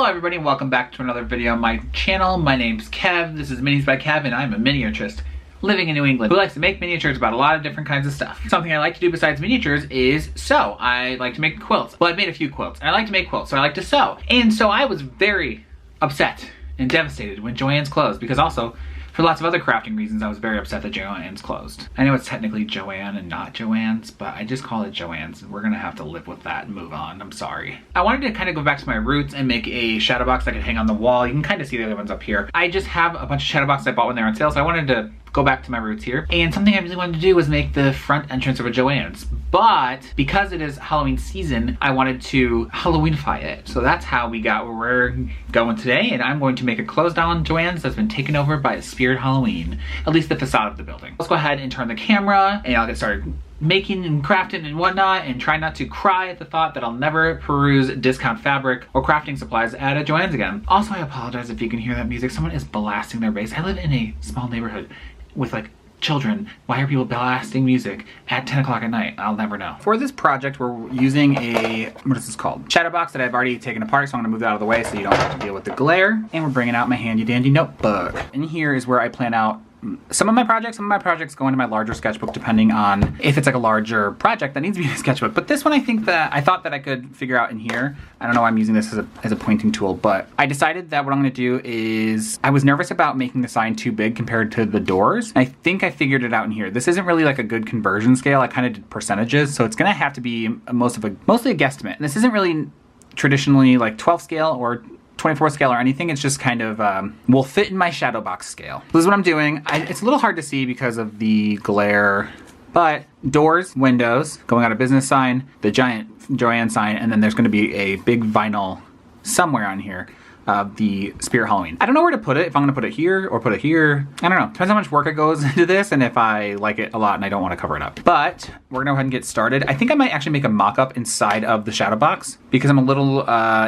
Hello everybody and welcome back to another video on my channel. My name's Kev, this is Minis by Kev, and I'm a miniaturist living in New England who likes to make miniatures about a lot of different kinds of stuff. Something I like to do besides miniatures is sew. I like to make quilts. Well, I've made a few quilts, and I like to make quilts, so I like to sew. And so I was very upset and devastated when JoAnn's closed, because also, for lots of other crafting reasons, I was very upset that JoAnn's closed. I know it's technically JoAnn and not JoAnn's, but I just call it JoAnn's, and we're gonna have to live with that and move on. I'm sorry. I wanted to kind of go back to my roots and make a Shadowbox that could hang on the wall. You can kind of see the other ones up here. I just have a bunch of Shadowboxes I bought when they were on sale, so I wanted to go back to my roots here. And something I really wanted to do was make the front entrance of a JoAnn's. But because it is Halloween season, I wanted to Halloweenify it. So that's how we got where we're going today. And I'm going to make a closed down JoAnn's that's been taken over by a Spirit Halloween. At least the facade of the building. Let's go ahead and turn the camera and I'll get started making and crafting and whatnot, and try not to cry at the thought that I'll never peruse discount fabric or crafting supplies at a JoAnn's again. Also, I apologize if you can hear that music. Someone is blasting their bass. I live in a small neighborhood with like children. Why are people blasting music at 10 o'clock at night? I'll never know. For this project, we're using a, what is this called? Shadowbox that I've already taken apart, so I'm gonna move that out of the way so you don't have to deal with the glare. And we're bringing out my handy dandy notebook. And here is where I plan out some of my projects go into my larger sketchbook depending on if it's like a larger project that needs to be in a sketchbook. But this one I thought that I could figure out in here. I don't know why I'm using this as a pointing tool, but I decided that what I'm gonna do is, I was nervous about making the sign too big compared to the doors. I think I figured it out in here. This isn't really like a good conversion scale. I kind of did percentages, so it's gonna have to be mostly a guesstimate. And this isn't really traditionally like 12 scale or 24 scale or anything. It's just kind of will fit in my Shadowbox scale. This is what I'm doing. It's a little hard to see because of the glare, but doors, windows, going out of business sign, the giant JoAnn sign, and then there's going to be a big vinyl somewhere on here of the Spirit Halloween. I don't know where to put it, if I'm gonna put it here or put it here. I don't know. Depends how much work it goes into this and if I like it a lot and I don't want to cover it up. But we're gonna go ahead and get started. I think I might actually make a mock-up inside of the Shadowbox because I'm a little,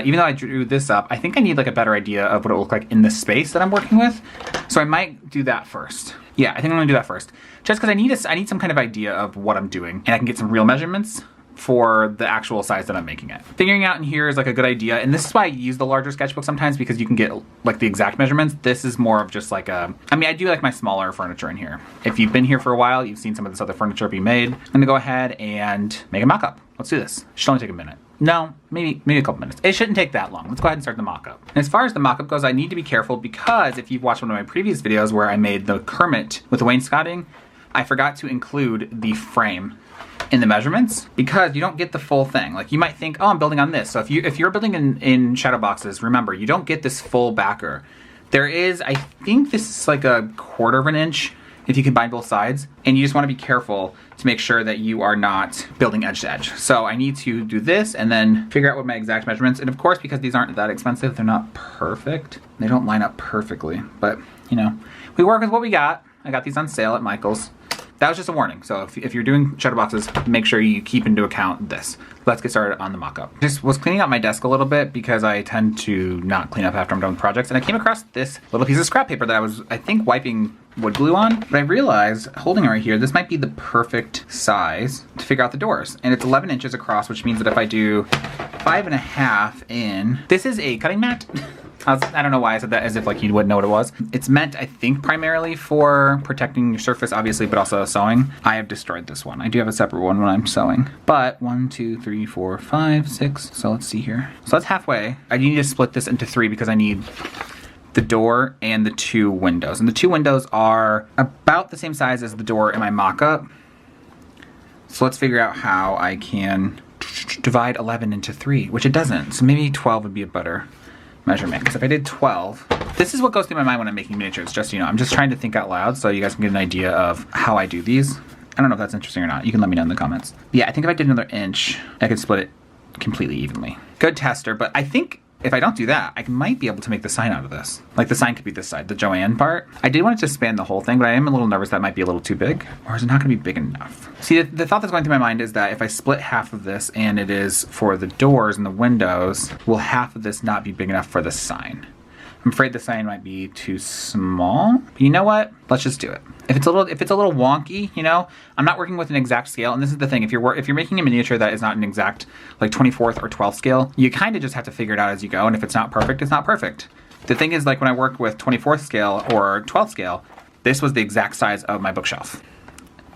even though I drew this up, I think I need like a better idea of what it will look like in the space that I'm working with. So I might do that first. Yeah, I think I'm gonna do that first. Just because I need some kind of idea of what I'm doing and I can get some real measurements for the actual size that I'm making it. Figuring out in here is like a good idea, and this is why I use the larger sketchbook sometimes, because you can get like the exact measurements. This is more of just like a, I mean, I do like my smaller furniture in here. If you've been here for a while, you've seen some of this other furniture be made. I'm gonna go ahead and make a mock-up. Let's do this. Should only take a minute. No, maybe a couple minutes. It shouldn't take that long. Let's go ahead and start the mock-up. And as far as the mock-up goes, I need to be careful because if you've watched one of my previous videos where I made the Kermit with the wainscoting, I forgot to include the frame in the measurements because you don't get the full thing. Like you might think, oh, I'm building on this. So if you're building in Shadowboxes, remember, you don't get this full backer. There is, I think this is like a 1/4 of an inch if you combine both sides. And you just want to be careful to make sure that you are not building edge to edge. So I need to do this and then figure out what my exact measurements. And of course, because these aren't that expensive, they're not perfect. They don't line up perfectly, but you know, we work with what we got. I got these on sale at Michael's. That was just a warning. So if you're doing Shadowboxes, make sure you keep into account this. Let's get started on the mock-up. Just was cleaning out my desk a little bit because I tend to not clean up after I'm done with projects. And I came across this little piece of scrap paper that I was, I think, wiping wood glue on. But I realized, holding it right here, this might be the perfect size to figure out the doors. And it's 11 inches across, which means that if I do 5.5 in, this is a cutting mat. I don't know why I said that as if like you wouldn't know what it was. It's meant, I think, primarily for protecting your surface, obviously, but also sewing. I have destroyed this one. I do have a separate one when I'm sewing. But 1, 2, 3, 4, 5, 6. So let's see here. So that's halfway. I need to split this into 3 because I need the door and the 2 windows. And the 2 windows are about the same size as the door in my mock-up. So let's figure out how I can divide 11 into 3, which it doesn't. So maybe 12 would be a better measurement, because if I did 12, this is what goes through my mind when I'm making miniatures, just so you know. I'm just trying to think out loud so you guys can get an idea of how I do these. I don't know if that's interesting or not. You can let me know in the comments. Yeah, I think if I did another inch, I could split it completely evenly. Good tester, but I think if I don't do that, I might be able to make the sign out of this. Like the sign could be this side, the JoAnn part. I did want it to span the whole thing, but I am a little nervous that might be a little too big, or is it not gonna be big enough? See, the thought that's going through my mind is that if I split half of this and it is for the doors and the windows, will half of this not be big enough for the sign? I'm afraid the sign might be too small. But you know what? Let's just do it. If it's a little wonky, you know, I'm not working with an exact scale. And this is the thing, if you're making a miniature that is not an exact like 24th or 12th scale, you kind of just have to figure it out as you go. And if it's not perfect, it's not perfect. The thing is, like when I work with 24th scale or 12th scale, this was the exact size of my bookshelf.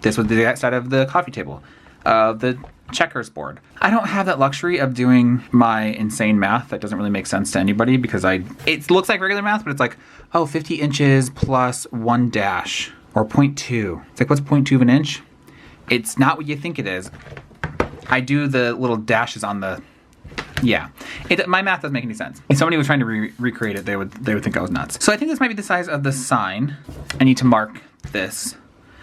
This was the exact size of the coffee table, the checkers board. I don't have that luxury of doing my insane math that doesn't really make sense to anybody because it looks like regular math, but it's like, oh, 50 inches plus 1 dash or 0.2. It's like, what's 0.2 of an inch? It's not what you think it is. I do the little dashes on the, yeah. My math doesn't make any sense. If somebody was trying to recreate it, they would think I was nuts. So I think this might be the size of the sign. I need to mark this.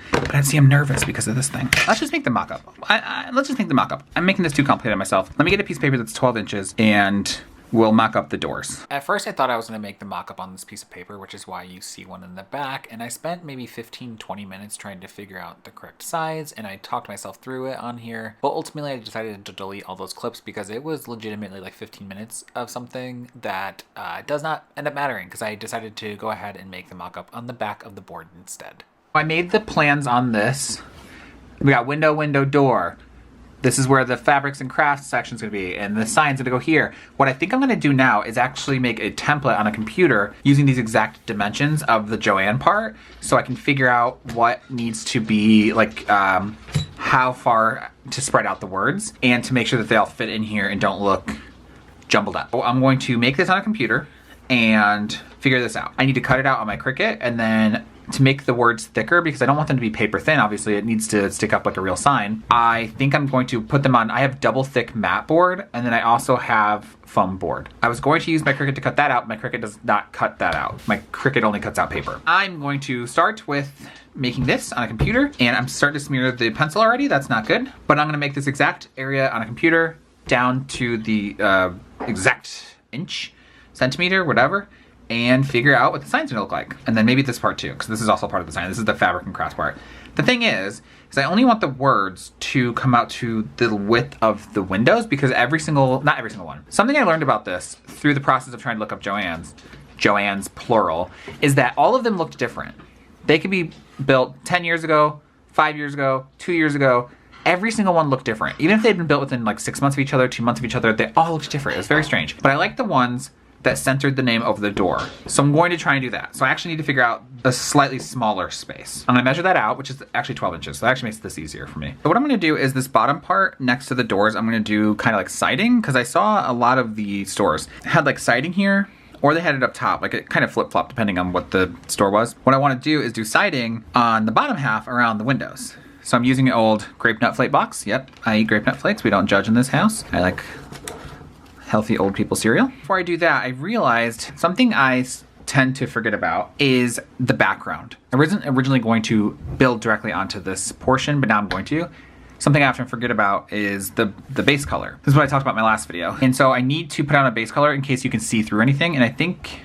But I see I'm nervous because of this thing. Let's just make the mock-up. Let's just make the mock-up. I'm making this too complicated myself. Let me get a piece of paper that's 12 inches and we'll mock up the doors. At first I thought I was gonna make the mock-up on this piece of paper, which is why you see one in the back. And I spent maybe 15-20 minutes trying to figure out the correct size. And I talked myself through it on here. But ultimately I decided to delete all those clips because it was legitimately like 15 minutes of something that does not end up mattering because I decided to go ahead and make the mock-up on the back of the board instead. I made the plans on this. We got window, window, door. This is where the fabrics and crafts section is going to be, and the sign's going to go here. What I think I'm going to do now is actually make a template on a computer using these exact dimensions of the JoAnn part, so I can figure out what needs to be, like, how far to spread out the words, and to make sure that they all fit in here and don't look jumbled up. I'm going to make this on a computer and figure this out. I need to cut it out on my Cricut, and then to make the words thicker, because I don't want them to be paper thin, obviously it needs to stick up like a real sign. I think I'm going to put them on, I have double thick matte board, and then I also have foam board. I was going to use my Cricut to cut that out, my Cricut does not cut that out. My Cricut only cuts out paper. I'm going to start with making this on a computer, and I'm starting to smear the pencil already, that's not good. But I'm gonna make this exact area on a computer down to the exact inch, centimeter, whatever, and figure out what the sign's gonna look like. And then maybe this part too, because this is also part of the sign. This is the fabric and crafts part. The thing is I only want the words to come out to the width of the windows because not every single one. Something I learned about this through the process of trying to look up JoAnn's plural, is that all of them looked different. They could be built 10 years ago, 5 years ago, 2 years ago. Every single one looked different. Even if they'd been built within like 6 months of each other, 2 months of each other, they all looked different. It was very strange. But I like the ones that centered the name over the door. So I'm going to try and do that. So I actually need to figure out a slightly smaller space. I'm gonna measure that out, which is actually 12 inches. So that actually makes this easier for me. But what I'm gonna do is this bottom part next to the doors, I'm gonna do kind of like siding, because I saw a lot of the stores had like siding here, or they had it up top, like it kind of flip-flopped depending on what the store was. What I wanna do is do siding on the bottom half around the windows. So I'm using an old grape nut flake box. Yep, I eat grape nut flakes. We don't judge in this house. I like healthy old people cereal. Before I do that, I realized something I tend to forget about is the background. I wasn't originally going to build directly onto this portion, but now I'm going to. Something I often forget about is the base color. This is what I talked about in my last video. And so I need to put on a base color in case you can see through anything. And I think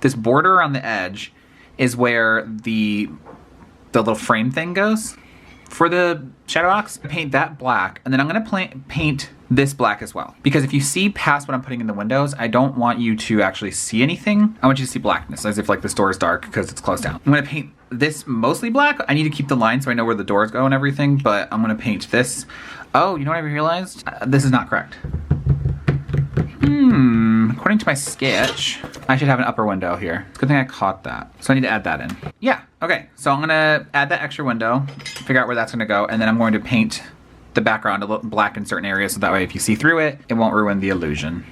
this border on the edge is where the little frame thing goes for the Shadowbox. I paint that black, and then I'm gonna paint this black as well. Because if you see past what I'm putting in the windows, I don't want you to actually see anything. I want you to see blackness, as if like this door is dark because it's closed down. I'm gonna paint this mostly black. I need to keep the line so I know where the doors go and everything, but I'm gonna paint this. Oh, you know what I realized? This is not correct. According to my sketch, I should have an upper window here. It's a good thing I caught that. So I need to add that in. Yeah, okay. So I'm gonna add that extra window, figure out where that's gonna go, and then I'm going to paint the background a little black in certain areas so that way if you see through it, it won't ruin the illusion.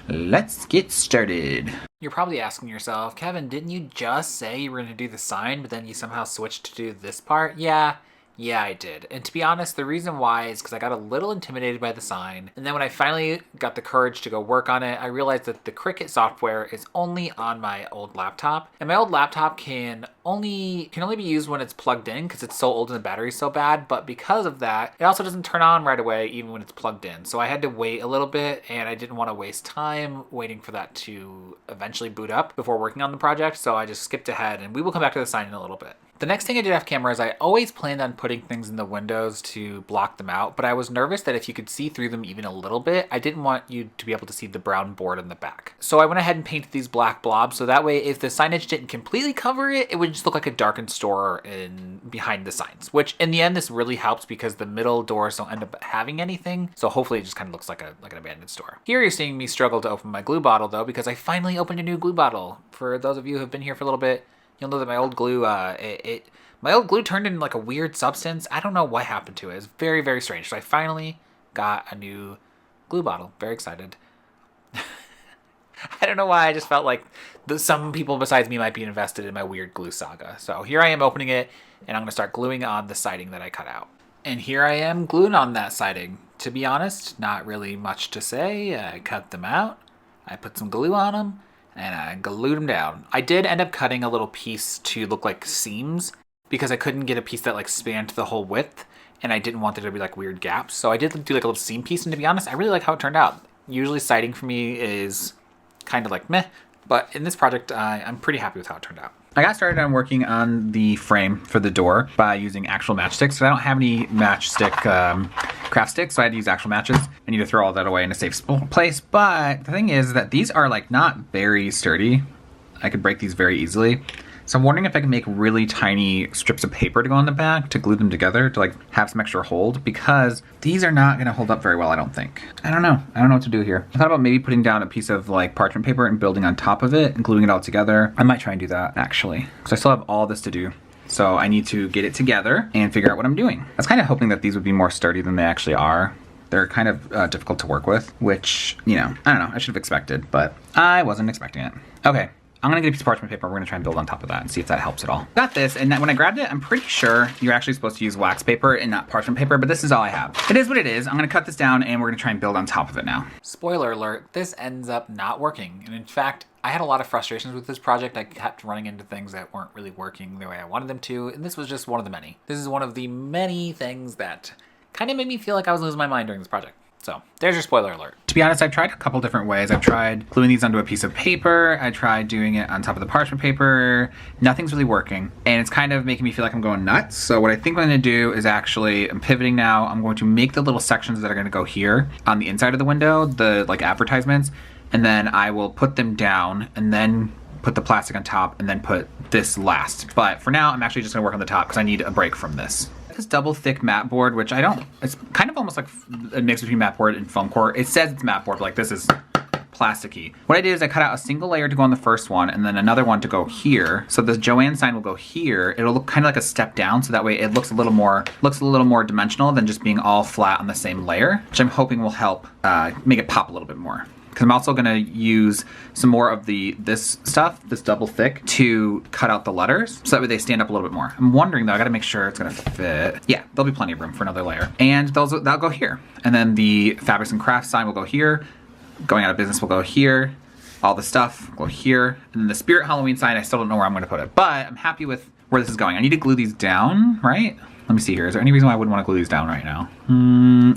Let's get started. You're probably asking yourself, Kevin, didn't you just say you were gonna do the sign, but then you somehow switched to do this part? Yeah, I did. And to be honest, the reason why is because I got a little intimidated by the sign. And then when I finally got the courage to go work on it, I realized that the Cricut software is only on my old laptop. And my old laptop can only be used when it's plugged in because it's so old and the battery's so bad. But because of that, it also doesn't turn on right away even when it's plugged in. So I had to wait a little bit, and I didn't want to waste time waiting for that to eventually boot up before working on the project. So I just skipped ahead, and we will come back to the sign in a little bit. The next thing I did off camera is I always planned on putting things in the windows to block them out, but I was nervous that if you could see through them even a little bit, I didn't want you to be able to see the brown board in the back. So I went ahead and painted these black blobs, so that way if the signage didn't completely cover it, it would just look like a darkened store behind the signs, which in the end this really helps because the middle doors don't end up having anything, so hopefully it just kind of looks like an abandoned store. Here you're seeing me struggle to open my glue bottle though, because I finally opened a new glue bottle. For those of you who have been here for a little bit, you'll know that my old glue, my old glue turned into like a weird substance. I don't know what happened to it. It's very, very strange. So I finally got a new glue bottle. Very excited. I don't know why. I just felt like some people besides me might be invested in my weird glue saga. So here I am opening it, and I'm going to start gluing on the siding that I cut out. And here I am gluing on that siding. To be honest, not really much to say. I cut them out. I put some glue on them. And I glued them down. I did end up cutting a little piece to look like seams because I couldn't get a piece that like spanned the whole width, and I didn't want there to be like weird gaps. So I did do like a little seam piece, and to be honest, I really like how it turned out. Usually siding for me is kind of like meh, but in this project, I'm pretty happy with how it turned out. I got started on working on the frame for the door by using actual matchsticks. So I don't have any matchstick craft sticks, so I had to use actual matches. I need to throw all that away in a safe place, but the thing is that these are like not very sturdy. I could break these very easily. So I'm wondering if I can make really tiny strips of paper to go on the back to glue them together to like have some extra hold, because these are not gonna hold up very well, I don't think. I don't know what to do here. I thought about maybe putting down a piece of like parchment paper and building on top of it and gluing it all together. I might try and do that actually, because I still have all this to do. So I need to get it together and figure out what I'm doing. I was kind of hoping that these would be more sturdy than they actually are. They're kind of difficult to work with, which, you know, I don't know, I should have expected, but I wasn't expecting it. Okay. I'm gonna get a piece of parchment paper. We're gonna try and build on top of that and see if that helps at all. Got this, and when I grabbed it, I'm pretty sure you're actually supposed to use wax paper and not parchment paper, but this is all I have. It is what it is. I'm gonna cut this down and we're gonna try and build on top of it now. Spoiler alert, this ends up not working. And in fact, I had a lot of frustrations with this project. I kept running into things that weren't really working the way I wanted them to, and this was just one of the many. This is one of the many things that kind of made me feel like I was losing my mind during this project. So there's your spoiler alert. To be honest, I've tried a couple different ways. I've tried gluing these onto a piece of paper. I tried doing it on top of the parchment paper. Nothing's really working. And it's kind of making me feel like I'm going nuts. So what I think I'm gonna do is actually, I'm pivoting now. I'm going to make the little sections that are gonna go here on the inside of the window, the like advertisements, and then I will put them down and then put the plastic on top and then put this last. But for now, I'm actually just gonna work on the top because I need a break from this. This double thick matte board, which it's kind of almost like a mix between matte board and foam core. It says it's matte board, but like this is plasticky. What I did is I cut out a single layer to go on the first one and then another one to go here. So the JoAnn sign will go here. It'll look kind of like a step down, so that way it looks a little more dimensional than just being all flat on the same layer, which I'm hoping will help make it pop a little bit more. Because I'm also gonna use some more of this stuff, this double thick, to cut out the letters, so that way they stand up a little bit more. I'm wondering though, I gotta make sure it's gonna fit. Yeah, there'll be plenty of room for another layer. And that'll go here. And then the fabrics and crafts sign will go here. Going out of business will go here. All the stuff will go here. And then the Spirit Halloween sign, I still don't know where I'm gonna put it, but I'm happy with where this is going. I need to glue these down, right? Let me see here. Is there any reason why I wouldn't want to glue these down right now?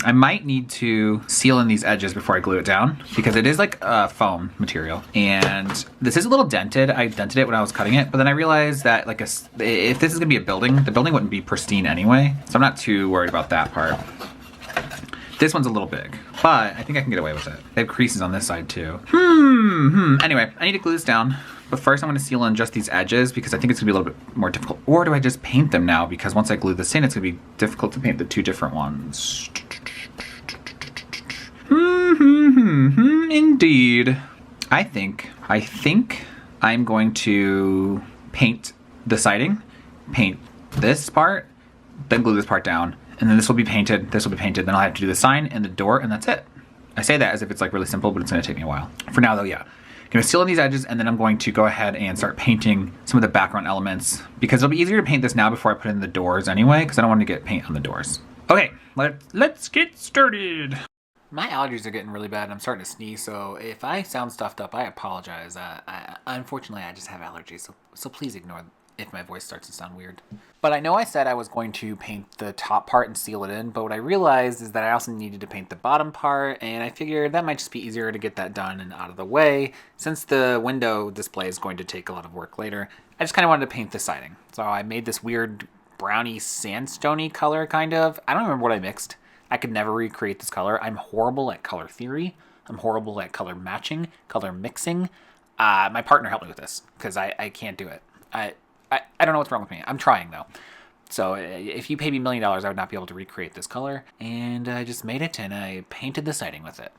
I might need to seal in these edges before I glue it down, because it is like a foam material. And this is a little dented. I dented it when I was cutting it, but then I realized that like if this is gonna be a building, the building wouldn't be pristine anyway. So I'm not too worried about that part. This one's a little big, but I think I can get away with it. They have creases on this side too. Anyway, I need to glue this down. But first I'm gonna seal in just these edges because I think it's gonna be a little bit more difficult. Or do I just paint them now? Because once I glue this in, it's gonna be difficult to paint the two different ones. Indeed. I think I'm going to paint the siding, paint this part, then glue this part down, and then this will be painted, then I'll have to do the sign and the door, and that's it. I say that as if it's like really simple, but it's gonna take me a while. For now though, yeah. Gonna seal in these edges, and then I'm going to go ahead and start painting some of the background elements, because it'll be easier to paint this now before I put in the doors anyway, because I don't want to get paint on the doors. Okay, let's get started. My allergies are getting really bad and I'm starting to sneeze, so if I sound stuffed up, I apologize. Unfortunately, I just have allergies, so please ignore if my voice starts to sound weird. But I know I said I was going to paint the top part and seal it in, but what I realized is that I also needed to paint the bottom part, and I figured that might just be easier to get that done and out of the way. Since the window display is going to take a lot of work later, I just kind of wanted to paint the siding. So I made this weird browny sandstone-y color, kind of. I don't remember what I mixed. I could never recreate this color. I'm horrible at color theory. I'm horrible at color matching, color mixing. My partner helped me with this because I can't do it. I don't know what's wrong with me. I'm trying though. So if you paid me $1 million, I would not be able to recreate this color. And I just made it and I painted the siding with it.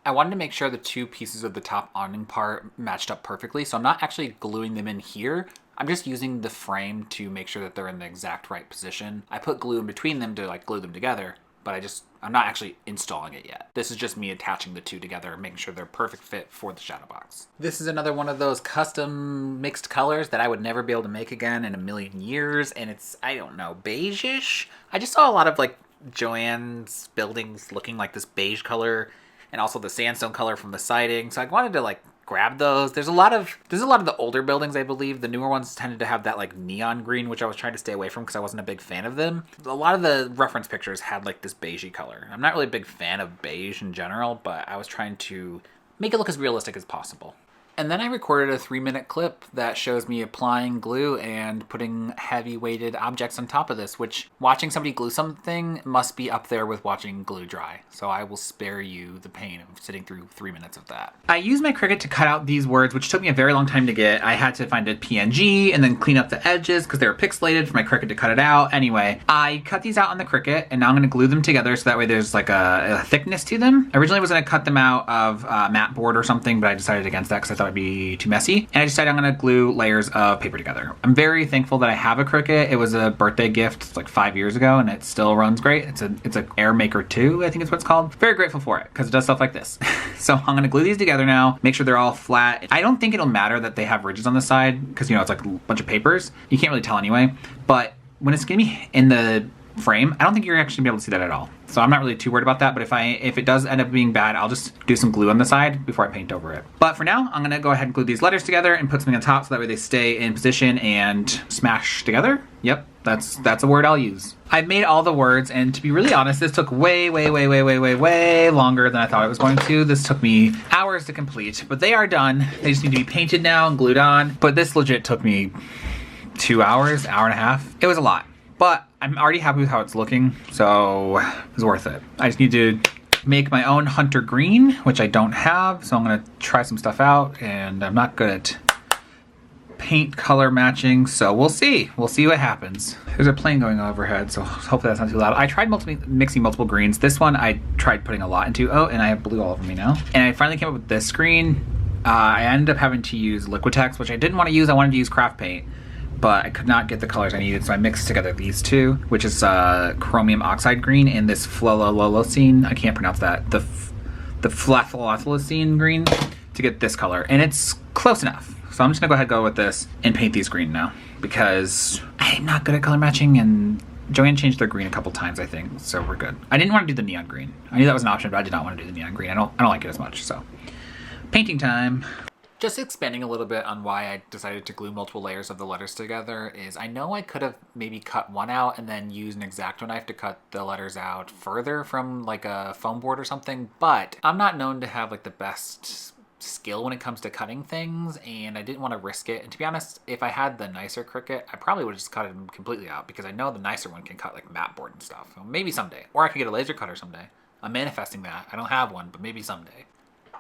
I wanted to make sure the two pieces of the top awning part matched up perfectly. So I'm not actually gluing them in here. I'm just using the frame to make sure that they're in the exact right position. I put glue in between them to like glue them together, but I'm not actually installing it yet. This is just me attaching the two together, making sure they're perfect fit for the Shadowbox. This is another one of those custom mixed colors that I would never be able to make again in a million years. And it's, I don't know, beige-ish? I just saw a lot of like JoAnn's buildings looking like this beige color and also the sandstone color from the siding. So I wanted to like grab those. There's a lot of the older buildings, I believe. The newer ones tended to have that like neon green, which I was trying to stay away from because I wasn't a big fan of them. A lot of the reference pictures had like this beigey color. I'm not really a big fan of beige in general, but I was trying to make it look as realistic as possible. And then I recorded a 3-minute clip that shows me applying glue and putting heavy weighted objects on top of this, which watching somebody glue something must be up there with watching glue dry. So I will spare you the pain of sitting through 3 minutes of that. I used my Cricut to cut out these words, which took me a very long time to get. I had to find a PNG and then clean up the edges because they were pixelated for my Cricut to cut it out. Anyway, I cut these out on the Cricut and now I'm going to glue them together so that way there's like a thickness to them. Originally I was going to cut them out of matte board or something, but I decided against that because I thought it'd be too messy. And I decided I'm going to glue layers of paper together. I'm very thankful that I have a Cricut. It was a birthday gift like 5 years ago and it still runs great. It's a Air Maker 2, I think is what it's called. Very grateful for it because it does stuff like this. So I'm going to glue these together now, make sure they're all flat. I don't think it'll matter that they have ridges on the side because, you know, it's like a bunch of papers. You can't really tell anyway. But when it's going to be in the frame, I don't think you're actually gonna be able to see that at all. So I'm not really too worried about that, but if it does end up being bad, I'll just do some glue on the side before I paint over it. But for now, I'm gonna go ahead and glue these letters together and put something on top so that way they stay in position and smash together. Yep, that's a word I'll use. I've made all the words, and to be really honest, this took way longer than I thought it was going to. This took me hours to complete, but they are done. They just need to be painted now and glued on. But this legit took me 2 hours, hour and a half. It was a lot. But I'm already happy with how it's looking, so it was worth it. I just need to make my own hunter green, which I don't have, so I'm gonna try some stuff out, and I'm not good at paint color matching, so we'll see. We'll see what happens. There's a plane going overhead, so hopefully that's not too loud. I tried mixing multiple greens. This one I tried putting a lot into. Oh, and I have blue all over me now. And I finally came up with this green. I ended up having to use Liquitex, which I didn't want to use. I wanted to use craft paint, but I could not get the colors I needed, so I mixed together these two, which is chromium oxide green and this fluololocene, I can't pronounce that, the fluololocene green to get this color, and it's close enough. So I'm just gonna go ahead and go with this and paint these green now because I'm not good at color matching, and JoAnn changed their green a couple times, I think, so we're good. I didn't want to do the neon green. I knew that was an option, but I did not want to do the neon green. I don't like it as much, so. Painting time. Just expanding a little bit on why I decided to glue multiple layers of the letters together is I know I could have maybe cut one out and then used an X-Acto knife to cut the letters out further from like a foam board or something, but I'm not known to have like the best skill when it comes to cutting things, and I didn't want to risk it. And to be honest, if I had the nicer Cricut, I probably would have just cut them completely out because I know the nicer one can cut like matte board and stuff. So maybe someday, or I could get a laser cutter someday. I'm manifesting that. I don't have one, but maybe someday.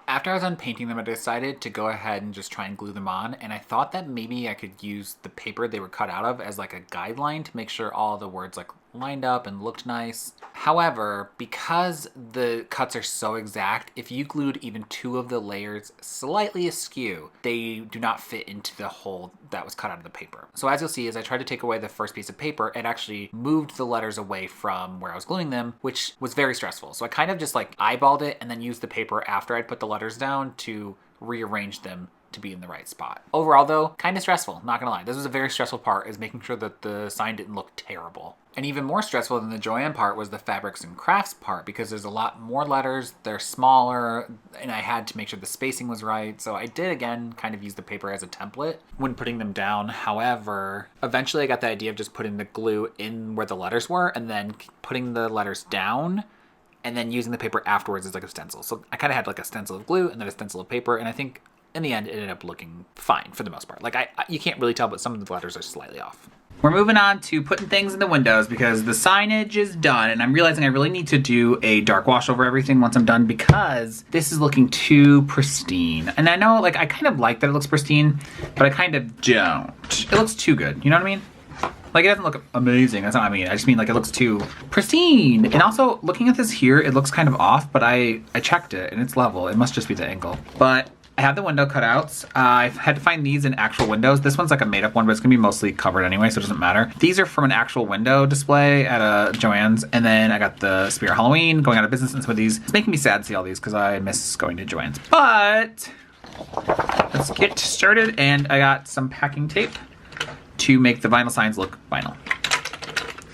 After I was done painting them, I decided to go ahead and just try and glue them on, and I thought that maybe I could use the paper they were cut out of as like a guideline to make sure all the words like lined up and looked nice. However, because the cuts are so exact, if you glued even 2 of the layers slightly askew, they do not fit into the hole that was cut out of the paper. So as you'll see, as I tried to take away the first piece of paper, it actually moved the letters away from where I was gluing them, which was very stressful. So I kind of just like eyeballed it and then used the paper after I'd put the letters down to rearrange them to be in the right spot. Overall though, kind of stressful, not gonna lie. This was a very stressful part, is making sure that the sign didn't look terrible. And even more stressful than the JoAnn part was the fabrics and crafts part, because there's a lot more letters, they're smaller, and I had to make sure the spacing was right. So I did, again, kind of use the paper as a template when putting them down. However, eventually I got the idea of just putting the glue in where the letters were and then putting the letters down and then using the paper afterwards as like a stencil. So I kind of had like a stencil of glue and then a stencil of paper, and I think in the end it ended up looking fine for the most part. Like you can't really tell, but some of the letters are slightly off. We're moving on to putting things in the windows because the signage is done, and I'm realizing I really need to do a dark wash over everything once I'm done because this is looking too pristine. And I know, like, I kind of like that it looks pristine, but I kind of don't. It looks too good, you know what I mean? Like, it doesn't look amazing, that's not what I mean. I just mean, like, it looks too pristine. And also, looking at this here, it looks kind of off, but I checked it and it's level. It must just be the angle. But I have the window cutouts. I've had to find these in actual windows. This one's like a made up one, but it's gonna be mostly covered anyway, so it doesn't matter. These are from an actual window display at JoAnn's. And then I got the Spirit Halloween going out of business and some of these. It's making me sad to see all these because I miss going to JoAnn's. But let's get started. And I got some packing tape to make the vinyl signs look vinyl.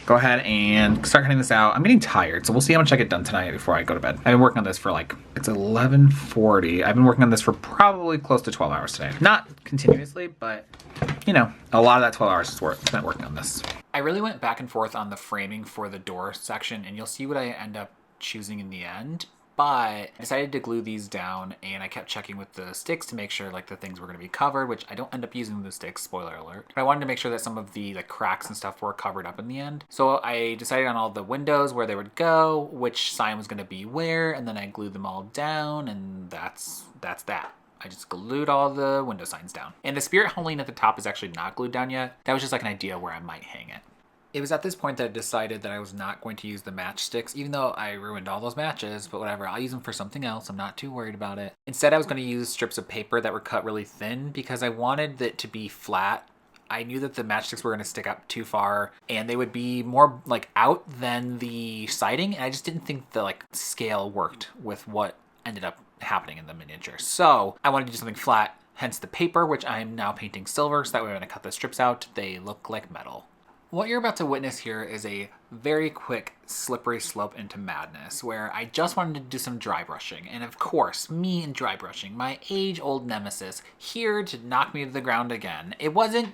Go ahead and start cutting this out. I'm getting tired, so we'll see how much I get done tonight before I go to bed. I've been working on this for like, it's 11:40. I've been working on this for probably close to 12 hours today. Not continuously, but you know, a lot of that 12 hours is spent working on this. I really went back and forth on the framing for the door section, and you'll see what I end up choosing in the end. But I decided to glue these down, and I kept checking with the sticks to make sure like the things were going to be covered, which I don't end up using the sticks, spoiler alert. But I wanted to make sure that some of the like cracks and stuff were covered up in the end. So I decided on all the windows where they would go, which sign was going to be where, and then I glued them all down, and that's that. I just glued all the window signs down. And the Spirit Halloween at the top is actually not glued down yet. That was just like an idea where I might hang it. It was at this point that I decided that I was not going to use the matchsticks, even though I ruined all those matches, but whatever, I'll use them for something else. I'm not too worried about it. Instead, I was going to use strips of paper that were cut really thin because I wanted it to be flat. I knew that the matchsticks were going to stick up too far and they would be more like out than the siding, and I just didn't think the like scale worked with what ended up happening in the miniature. So I wanted to do something flat, hence the paper, which I'm now painting silver, so that way when I cut the strips out, they look like metal. What you're about to witness here is a very quick, slippery slope into madness, where I just wanted to do some dry brushing. And of course, me and dry brushing, my age-old nemesis, here to knock me to the ground again. It wasn't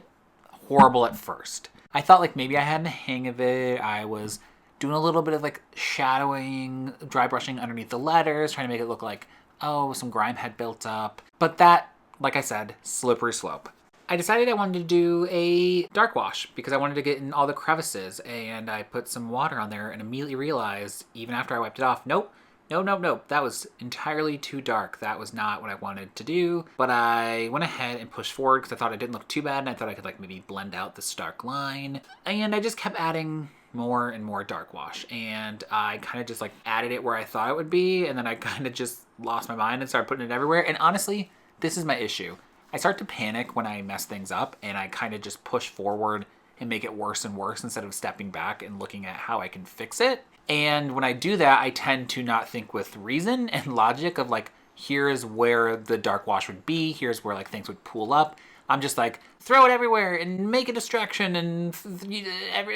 horrible at first. I thought like maybe I had the hang of it. I was doing a little bit of like shadowing, dry brushing underneath the letters, trying to make it look like, oh, some grime had built up. But that, like I said, slippery slope. I decided I wanted to do a dark wash because I wanted to get in all the crevices, and I put some water on there and immediately realized, even after I wiped it off, nope, that was entirely too dark. That was not what I wanted to do. But I went ahead and pushed forward because I thought it didn't look too bad, and I thought I could like maybe blend out the stark line. And I just kept adding more and more dark wash, and I kind of just like added it where I thought it would be, and then I kind of just lost my mind and started putting it everywhere. And honestly, this is my issue. I start to panic when I mess things up, and I kind of just push forward and make it worse and worse instead of stepping back and looking at how I can fix it. And when I do that, I tend to not think with reason and logic of like, here's where the dark wash would be, here's where like things would pool up. I'm just like, throw it everywhere and make a distraction and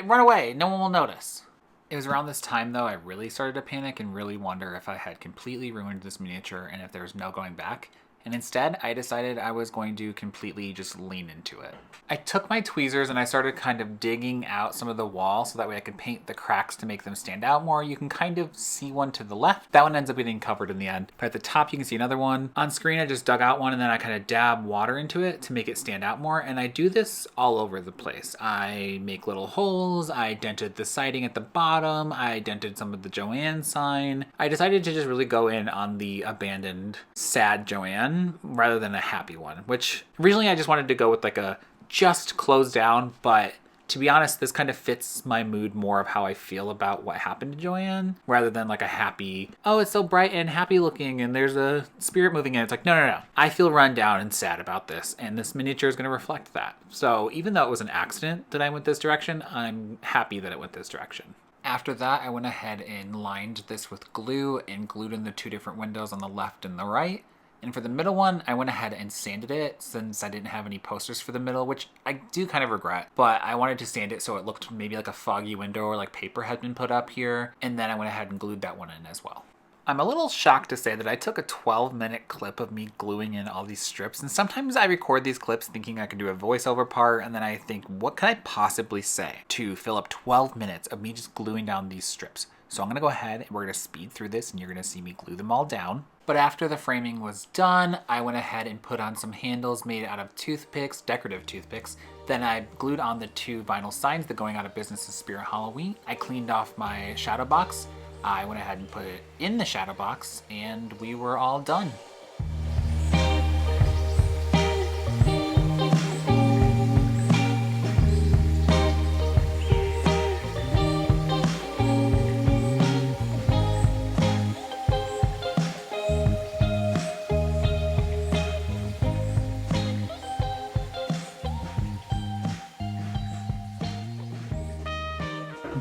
run away. No one will notice. It was around this time though I really started to panic and really wonder if I had completely ruined this miniature and if there was no going back. And instead, I decided I was going to completely just lean into it. I took my tweezers and I started kind of digging out some of the wall so that way I could paint the cracks to make them stand out more. You can kind of see one to the left. That one ends up getting covered in the end. But at the top, you can see another one. On screen, I just dug out one and then I kind of dab water into it to make it stand out more. And I do this all over the place. I make little holes. I dented the siding at the bottom. I dented some of the JoAnn sign. I decided to just really go in on the abandoned, sad JoAnn rather than a happy one, which originally I just wanted to go with like a just closed down, but to be honest, this kind of fits my mood more of how I feel about what happened to JoAnn rather than like a happy, oh, it's so bright and happy looking and there's a spirit moving in. It's like, no. I feel run down and sad about this, and this miniature is going to reflect that. So even though it was an accident that I went this direction, I'm happy that it went this direction. After that, I went ahead and lined this with glue and glued in the two different windows on the left and the right. And for the middle one, I went ahead and sanded it since I didn't have any posters for the middle, which I do kind of regret. But I wanted to sand it so it looked maybe like a foggy window or like paper had been put up here. And then I went ahead and glued that one in as well. I'm a little shocked to say that I took a 12-minute clip of me gluing in all these strips, and sometimes I record these clips thinking I can do a voiceover part, and then I think, what can I possibly say to fill up 12 minutes of me just gluing down these strips? So I'm gonna go ahead and we're gonna speed through this and you're gonna see me glue them all down. But after the framing was done, I went ahead and put on some handles made out of toothpicks, decorative toothpicks. Then I glued on the 2 vinyl signs, the Going Out of Business and Spirit Halloween. I cleaned off my Shadowbox. I went ahead and put it in the Shadowbox and we were all done.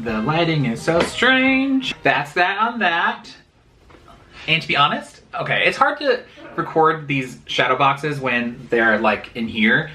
The lighting is so strange. That's that on that. And to be honest, okay, it's hard to record these shadow boxes when they're like in here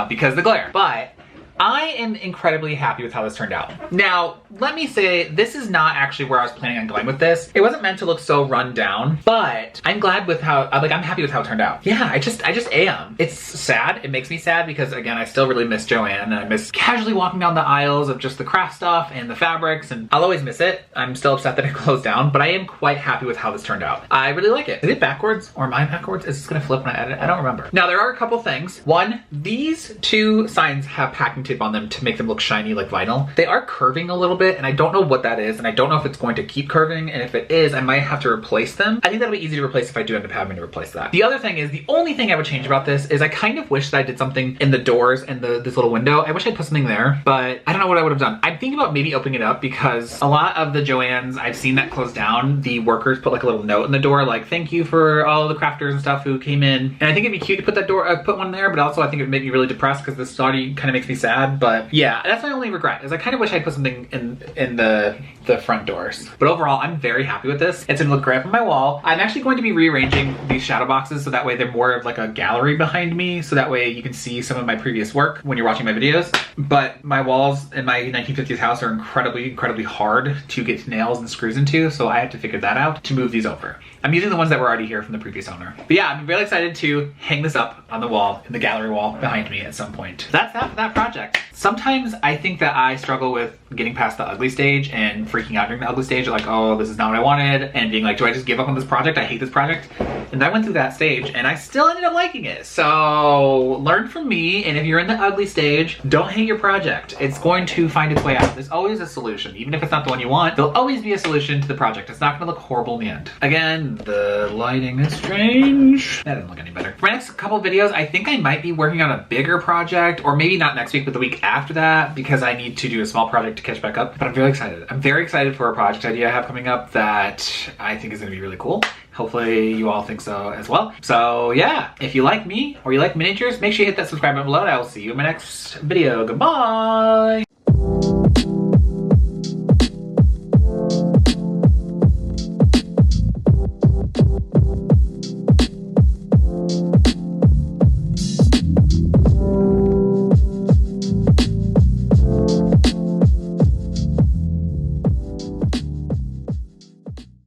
because of the glare, but I am incredibly happy with how this turned out. Now, let me say, this is not actually where I was planning on going with this. It wasn't meant to look so run down, but I'm glad with how, I'm happy with how it turned out. Yeah, I just am. It's sad, it makes me sad because again, I still really miss JoAnn and I miss casually walking down the aisles of just the craft stuff and the fabrics, and I'll always miss it. I'm still upset that it closed down, but I am quite happy with how this turned out. I really like it. Is it backwards or am I backwards? Is this gonna flip when I edit? I don't remember. Now, there are a couple things. One, these 2 signs have packing tape on them to make them look shiny like vinyl. They are curving a little bit and I don't know what that is, and I don't know if it's going to keep curving, and if it is, I might have to replace them. I think that'll be easy to replace if I do end up having to replace that. The other thing is, the only thing I would change about this is I kind of wish that I did something in the doors and this little window. I wish I'd put something there, but I don't know what I would have done. I'm thinking about maybe opening it up because a lot of the JoAnn's I've seen that close down, the workers put like a little note in the door like, thank you for all the crafters and stuff who came in. And I think it'd be cute to put that door, put one there, but also I think it would make me really depressed because this already kind of makes me sad. But yeah, that's my only regret, is I kind of wish I'd put something in the front doors. But overall, I'm very happy with this. It's gonna look great up on my wall. I'm actually going to be rearranging these shadow boxes so that way they're more of like a gallery behind me, so that way you can see some of my previous work when you're watching my videos. But my walls in my 1950s house are incredibly hard to get nails and screws into, so I have to figure that out to move these over. I'm using the ones that were already here from the previous owner. But yeah, I'm really excited to hang this up on the wall, in the gallery wall behind me at some point. That's that for that project. Sometimes I think that I struggle with getting past the ugly stage and freaking out during the ugly stage, like, oh, this is not what I wanted, and being like, do I just give up on this project? I hate this project. And I went through that stage and I still ended up liking it. So learn from me, and if you're in the ugly stage, don't hate your project. It's going to find its way out. There's always a solution. Even if it's not the one you want, there'll always be a solution to the project. It's not gonna look horrible in the end. Again, the lighting is strange. That didn't look any better. For my next couple videos, I think I might be working on a bigger project, or maybe not next week, but the week after that, because I need to do a small project to catch back up. But I'm very excited. I'm very excited for a project idea I have coming up that I think is gonna be really cool. Hopefully you all think so as well. So yeah, if you like me or you like miniatures, make sure you hit that subscribe button below and I will see you in my next video. Goodbye!